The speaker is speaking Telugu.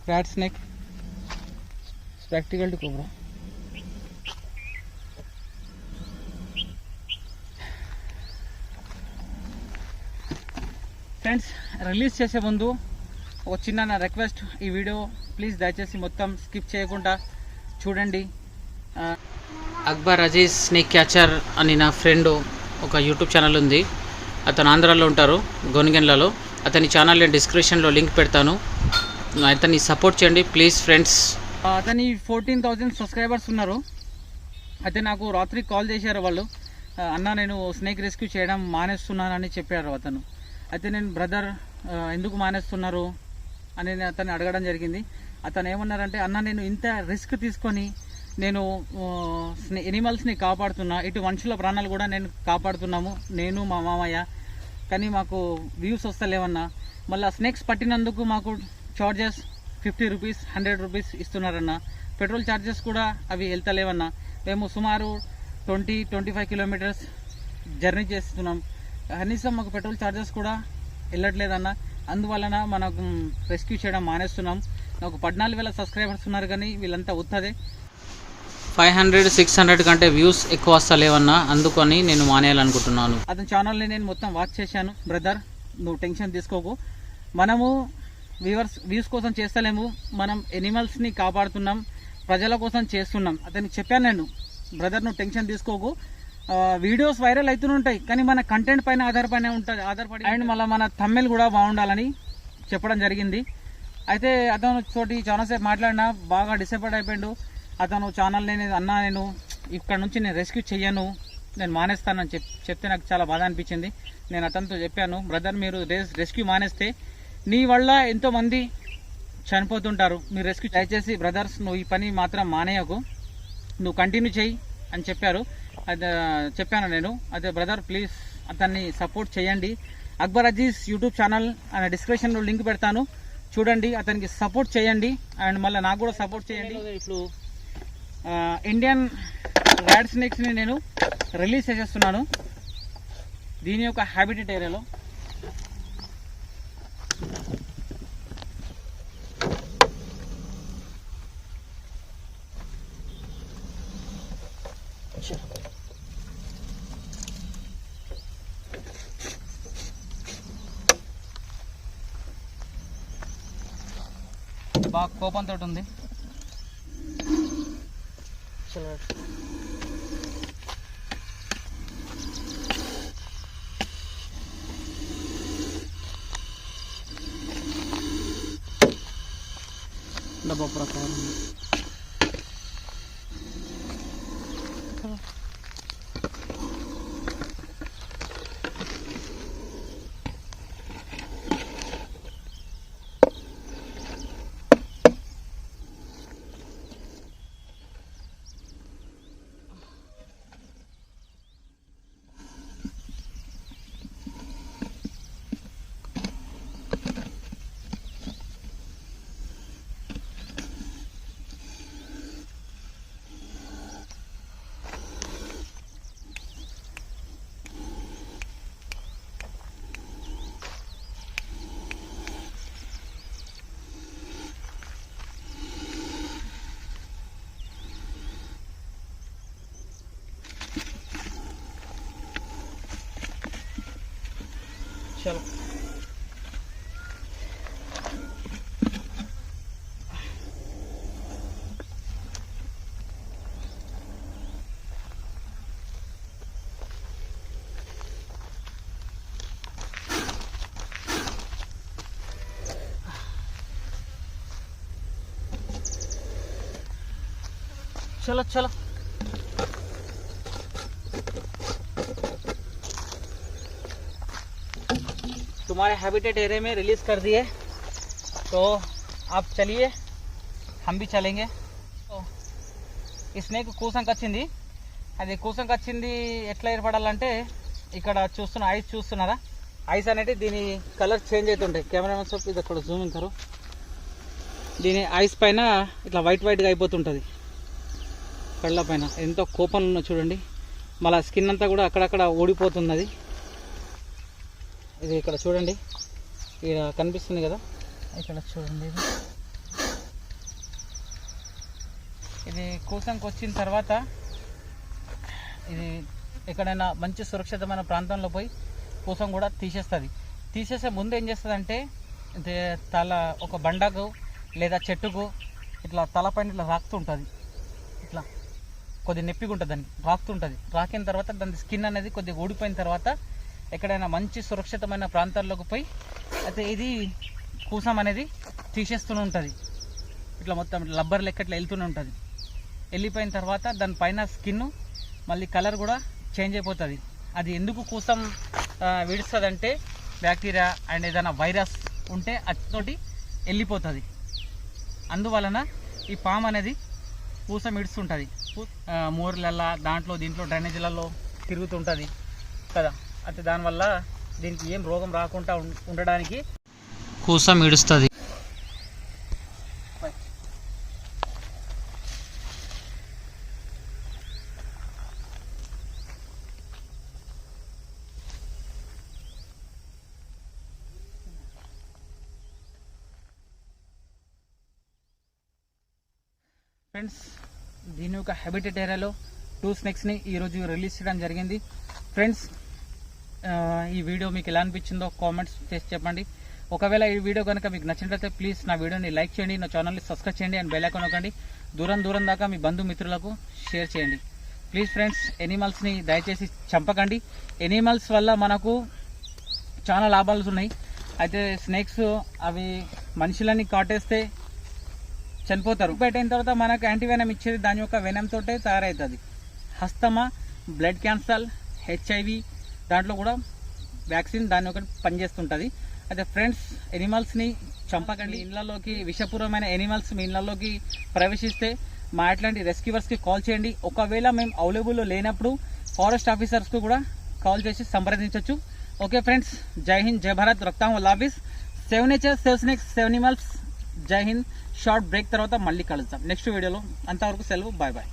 rat snake, spectacled cobra. Friends, release చేసే ముందు ఒక చిన్న నా రిక్వెస్ట్, ఈ వీడియో ప్లీజ్ దయచేసి మొత్తం స్కిప్ చేయకుండా చూడండి. అక్బర్ అజీజ్ స్నేక్ క్యాచర్ అని నా ఫ్రెండ్ ఒక యూట్యూబ్ ఛానల్ ఉంది. అతను ఆంధ్రాలో ఉంటారు, గోనిగెన్లలో. అతని ఛానల్ నేను డిస్క్రిప్షన్లో లింక్ పెడతాను. అతన్ని సపోర్ట్ చేయండి ప్లీజ్ ఫ్రెండ్స్. అతని 14,000 సబ్స్క్రైబర్స్ ఉన్నారు. అయితే నాకు రాత్రి కాల్ చేశారు వాళ్ళు, అన్న నేను స్నేక్ రెస్క్యూ చేయడం మానేస్తున్నానని చెప్పారు అతను. అయితే నేను బ్రదర్ ఎందుకు మానేస్తున్నారు అని అతన్ని అడగడం జరిగింది. అతను ఏమన్నారంటే, అన్న నేను ఇంత రిస్క్ తీసుకొని నేను ఎనిమల్స్ని కాపాడుతున్నా, ఇటు మనుషుల ప్రాణాలు కూడా నేను కాపాడుతున్నాము, నేను మా మామయ్య, కానీ మాకు వ్యూస్ వస్తలేవన్నా. మళ్ళీ స్నేక్స్ పట్టినందుకు మాకు చార్జెస్ 50 రూపీస్ 100 రూపీస్ ఇస్తున్నారన్న. పెట్రోల్ ఛార్జెస్ కూడా అవి వెళ్తలేవన్నా. మేము సుమారు 20-25 కిలోమీటర్స్ జర్నీ చేస్తున్నాం, కనీసం మాకు పెట్రోల్ ఛార్జెస్ కూడా వెళ్ళట్లేదన్న. అందువలన మనకు రెస్క్యూ చేయడం మానేస్తున్నాం. నాకు 14,000 సబ్స్క్రైబర్స్ ఉన్నారు, కానీ వీళ్ళంతా ఉత్తదే. 500-600 కంటే వ్యూస్ ఎక్కువ వస్తలేవన్నా, అందుకని నేను మానేయాలనుకుంటున్నాను. అతని ఛానల్ని నేను మొత్తం వాచ్ చేశాను. బ్రదర్ నువ్వు టెన్షన్ తీసుకోకు, మనము వ్యూస్ కోసం చేస్తలేము, మనం ఎనిమల్స్ని కాపాడుతున్నాం, ప్రజల కోసం చేస్తున్నాం. అతనికి చెప్పాను నేను, బ్రదర్ నువ్వు టెన్షన్ తీసుకోకు, వీడియోస్ వైరల్ అవుతుంటాయి, కానీ మన కంటెంట్ పైన ఆధారపడి అండ్ మళ్ళీ మన థంబ్నెయిల్ కూడా బాగుండాలని చెప్పడం జరిగింది. అయితే అతను తోటి చాలాసేపు మాట్లాడినా బాగా డిసప్పాయింట్ అయిపోయాడు. అతను ఛానల్ని అన్నా నేను ఇక్కడ నుంచి నేను రెస్క్యూ చెయ్యను, నేను మానేస్తానని చెప్తే నాకు చాలా బాధ అనిపించింది. నేను అతనితో చెప్పాను, బ్రదర్ మీరు రెస్క్యూ మానేస్తే నీ వల్ల ఎంతోమంది చనిపోతుంటారు, మీరు రెస్క్యూ దయచేసి బ్రదర్స్ నువ్వు ఈ పని మాత్రం మానేయకు, నువ్వు కంటిన్యూ చెయ్యి అని చెప్పాను నేను. అదే బ్రదర్ ప్లీజ్ అతన్ని సపోర్ట్ చేయండి. అక్బర్ అజీజ్ యూట్యూబ్ ఛానల్ అనే డిస్క్రిప్షన్లో లింక్ పెడతాను, చూడండి, అతనికి సపోర్ట్ చేయండి అండ్ మళ్ళీ నాకు కూడా సపోర్ట్ చేయండి. ఇప్పుడు ఇండియన్ ర్యాట్ స్నేక్స్ని నేను రిలీజ్ చేసేస్తున్నాను దీని యొక్క హ్యాబిటేట్ ఏరియాలో. బాగా కోపంతో ఉంది. డబ్బా ప్రకారం चलो चलो चलो तुम्हारे हैबिटेट एरिया में रिलीज कर दिए, तो आप चलिए हम भी चलेंगे. ఈ స్నేక్ కూసంకి వచ్చింది. అది కూసంకి వచ్చింది ఎట్లా ఏర్పడాలంటే, ఇక్కడ ఐస్ చూస్తున్నారా, ఐస్ అనేది దీని కలర్ చేంజ్ అవుతుంటాయి. కెమెరామెన్ సార్ ఇది అక్కడ జూమింగ్ కరు, దీని ఐస్ పైన ఇట్లా వైట్గా అయిపోతుంటుంది కళ్ళ పైన. ఎంతో కోపంలో ఉన్న చూడండి, మళ్ళీ స్కిన్ అంతా కూడా అక్కడక్కడ ఓడిపోతున్నది. ఇది ఇక్కడ చూడండి, ఇక్కడ కనిపిస్తుంది కదా, ఇక్కడ చూడండి, ఇది ఇది కూసంకి వచ్చిన తర్వాత ఇది ఎక్కడైనా మంచి సురక్షితమైన ప్రాంతంలో పోయి కూసం కూడా తీసేస్తుంది. తీసేసే ముందు ఏం చేస్తుందంటే తల ఒక బండకు లేదా చెట్టుకు ఇట్లా తలపైన ఇట్లా రాకుతుంటుంది, ఇట్లా కొద్ది నొప్పిగా ఉంటుంది, దాన్ని రాకుతుంటుంది. రాకిన తర్వాత దాని స్కిన్ అనేది కొద్దిగా ఊడిపోయిన తర్వాత ఎక్కడైనా మంచి సురక్షితమైన ప్రాంతాల్లోకి పోయి అయితే ఇది కూసం అనేది తీసేస్తూనే ఉంటుంది. ఇట్లా మొత్తం రబ్బర్ లెక్క ఇట్లా వెళ్తూనే ఉంటుంది. వెళ్ళిపోయిన తర్వాత దానిపైన స్కిన్ మళ్ళీ కలర్ కూడా చేంజ్ అయిపోతుంది. అది ఎందుకు కూసం విడుస్తుంది అంటే బ్యాక్టీరియా అండ్ ఏదైనా వైరస్ ఉంటే అతోటి వెళ్ళిపోతుంది. అందువలన ఈ పాము అనేది కూసం ఇడుస్తుంటుంది. మోర్లల్లో దాంట్లో దీంట్లో డ్రైనేజీలలో తిరుగుతుంటుంది కదా. అయితే దానివల్ల దీనికి ఏం రోగం రాకుండా ఉండడానికి కూసం ఇడుస్తుంది. ఫ్రెండ్స్, దీని యొక్క హ్యాబిటేట్ ఏరియాలో 2 స్నేక్స్ని ఈరోజు రిలీజ్ చేయడం జరిగింది. ఫ్రెండ్స్, ఈ వీడియో మీకు ఎలా అనిపించిందో కామెంట్స్ చేసి చెప్పండి. ఒకవేళ ఈ వీడియో కనుక మీకు నచ్చినట్లయితే ప్లీజ్ నా వీడియోని లైక్ చేయండి, నా ఛానల్ని సబ్స్క్రైబ్ చేయండి అండ్ బెల్ ఐకాన్ నొక్కండి. దూరం దాకా మీ బంధుమిత్రులకు షేర్ చేయండి. ప్లీజ్ ఫ్రెండ్స్, ఎనిమల్స్ని దయచేసి చంపకండి. ఎనిమల్స్ వల్ల మనకు చాలా లాభాలు ఉన్నాయి. అయితే స్నేక్స్ అవి మనుషులని కాటేస్తే చనిపోతారు. బయట అయిన తర్వాత మనకు యాంటీవెనం ఇచ్చేది దాని యొక్క వెనంతో తయారవుతుంది. హస్తమా, బ్లడ్ క్యాన్సర్, HIV దాంట్లో కూడా వ్యాక్సిన్ దాని ఒకటి పనిచేస్తుంటుంది. అయితే ఫ్రెండ్స్, ఎనిమల్స్ని చంపకండి. ఇళ్లలోకి విషపూర్వమైన ఎనిమల్స్ మీ ఇళ్లలోకి ప్రవేశిస్తే మా అట్లాంటి రెస్క్యూవర్స్కి కాల్ చేయండి. ఒకవేళ మేము అవైలబుల్లో లేనప్పుడు ఫారెస్ట్ ఆఫీసర్స్కు కూడా కాల్ చేసి సంప్రదించవచ్చు. ఓకే ఫ్రెండ్స్, జై హింద్, జై భారత్, రక్తాం లాఫీస్. Save nature, save snakes, save animals. జై హింద్. షార్ట్ బ్రేక్ తర్వాత మళ్ళీ కలుద్దాం నెక్స్ట్ వీడియోలో. అంతవరకు సెలవు, బాయ్ బాయ్.